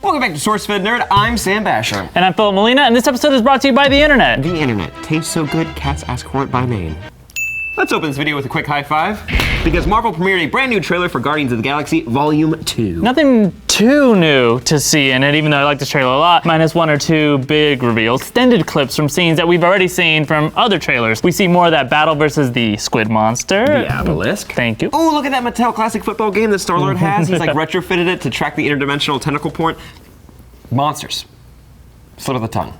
Welcome back to SourceFedNERD. I'm Sam Basher. And I'm Philip Molina, and this episode is brought to you by the internet. The internet. Tastes so good, cats ask for it by name. Let's open this video with a quick high five, because Marvel premiered a brand new trailer for Guardians of the Galaxy Volume 2. Nothing too new to see in it, even though I like this trailer a lot, minus one or two big reveals. Extended clips from scenes that we've already seen from other trailers. We see more of that battle versus the squid monster. The obelisk. Thank you. Oh, look at that Mattel classic football game that Star-Lord has. He's like retrofitted it to track the interdimensional tentacle porn. Monsters. Slip of the tongue.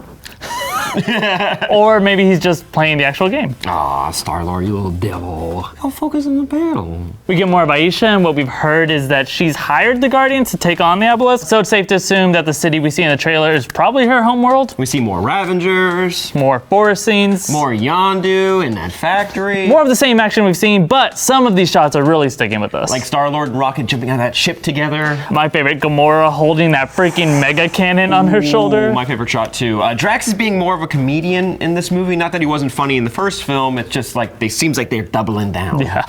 Or maybe he's just playing the actual game. Aw, Star-Lord, you little devil. I'll focus on the battle. We get more of Aisha, and what we've heard is that she's hired the Guardians to take on the obelisk, so it's safe to assume that the city we see in the trailer is probably her homeworld. We see more Ravengers. More forest scenes. More Yondu in that factory. More of the same action we've seen, but some of these shots are really sticking with us. Like Star-Lord and Rocket jumping out of that ship together. My favorite, Gamora holding that freaking mega cannon on her shoulder. My favorite shot too. Drax is being more of a comedian in this movie. Not that he wasn't funny in the first film, it's just like, it seems like they're doubling down. Yeah.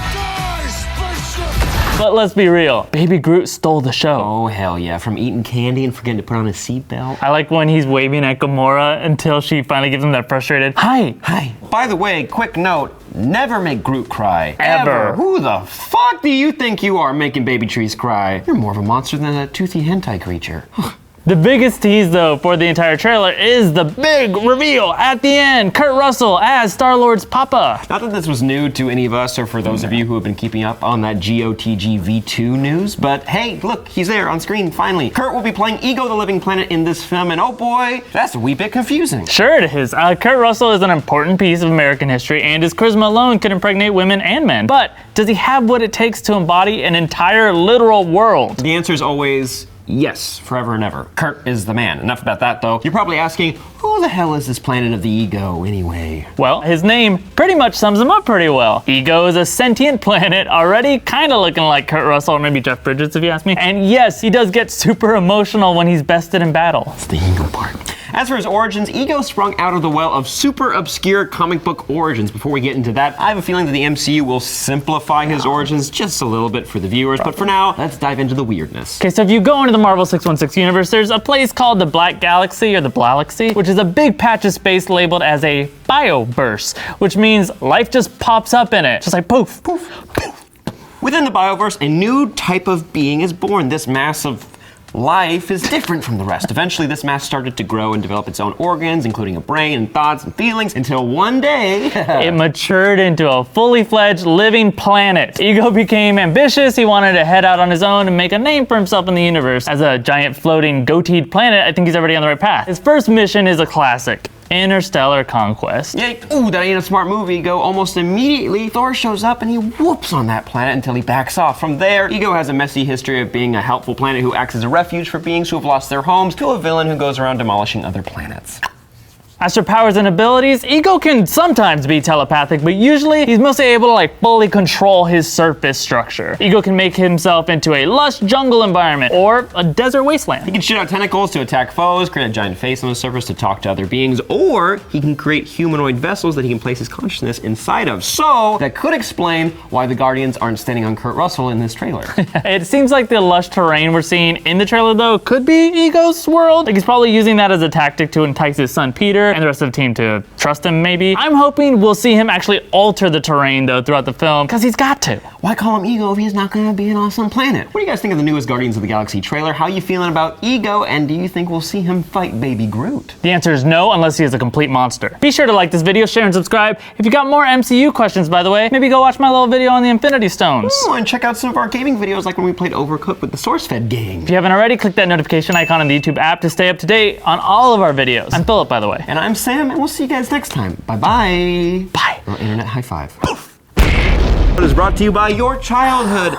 But let's be real, Baby Groot stole the show. Oh hell yeah, from eating candy and forgetting to put on his seatbelt. I like when he's waving at Gamora until she finally gives him that frustrated, hi. Hi. By the way, quick note, never make Groot cry. Ever. Who the fuck do you think you are making baby trees cry? You're more of a monster than a toothy hentai creature. The biggest tease, though, for the entire trailer is the big reveal at the end. Kurt Russell as Star-Lord's papa. Not that this was new to any of us, or for those of you who have been keeping up on that GOTG V2 news, but hey, look, he's there on screen, finally. Kurt will be playing Ego the Living Planet in this film, and oh boy, that's a wee bit confusing. Sure it is. Kurt Russell is an important piece of American history, and his charisma alone could impregnate women and men. But does he have what it takes to embody an entire literal world? The answer is always yes, forever and ever. Kurt is the man. Enough about that, though. You're probably asking, who the hell is this planet of the Ego, anyway? Well, his name pretty much sums him up pretty well. Ego is a sentient planet, already kind of looking like Kurt Russell, or maybe Jeff Bridges, if you ask me. And yes, he does get super emotional when he's bested in battle. It's the Ego part. As for his origins, Ego sprung out of the well of super obscure comic book origins. Before we get into that, I have a feeling that the MCU will simplify his origins just a little bit for the viewers, but for now, let's dive into the weirdness. Okay, so if you go into the Marvel 616 universe, there's a place called the Black Galaxy, or the Blalaxy, which is a big patch of space labeled as a bioverse, which means life just pops up in it, just like poof, poof, poof. Within the bioverse, a new type of being is born. This mass of life is different from the rest. Eventually, this mass started to grow and develop its own organs, including a brain and thoughts and feelings, until one day it matured into a fully fledged living planet. Ego became ambitious. He wanted to head out on his own and make a name for himself in the universe. As a giant floating goateed planet, I think he's already on the right path. His first mission is a classic: interstellar conquest. Yeah, ooh, that ain't a smart move, Ego. Almost immediately, Thor shows up and he whoops on that planet until he backs off. From there, Ego has a messy history of being a helpful planet who acts as a refuge for beings who have lost their homes, to a villain who goes around demolishing other planets. As for powers and abilities, Ego can sometimes be telepathic, but usually he's mostly able to fully control his surface structure. Ego can make himself into a lush jungle environment or a desert wasteland. He can shoot out tentacles to attack foes, create a giant face on the surface to talk to other beings, or he can create humanoid vessels that he can place his consciousness inside of. So that could explain why the Guardians aren't standing on Kurt Russell in this trailer. It seems like the lush terrain we're seeing in the trailer, though, could be Ego's world. Like, he's probably using that as a tactic to entice his son Peter and the rest of the team to trust him, maybe. I'm hoping we'll see him actually alter the terrain, though, throughout the film, because he's got to. Why call him Ego if he's not gonna be an awesome planet? What do you guys think of the newest Guardians of the Galaxy trailer? How you feeling about Ego, and do you think we'll see him fight Baby Groot? The answer is no, unless he is a complete monster. Be sure to like this video, share, and subscribe. If you got more MCU questions, by the way, maybe go watch my little video on the Infinity Stones. Ooh, and check out some of our gaming videos, like when we played Overcooked with the SourceFed gang. If you haven't already, click that notification icon on the YouTube app to stay up to date on all of our videos. I'm Philip, by the way. And I'm Sam, and we'll see you guys next time. Bye-bye. Bye. Well, internet high five. It is brought to you by your childhood.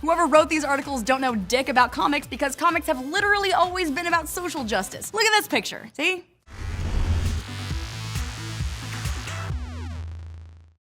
Whoever wrote these articles don't know dick about comics, because comics have literally always been about social justice. Look at this picture. See?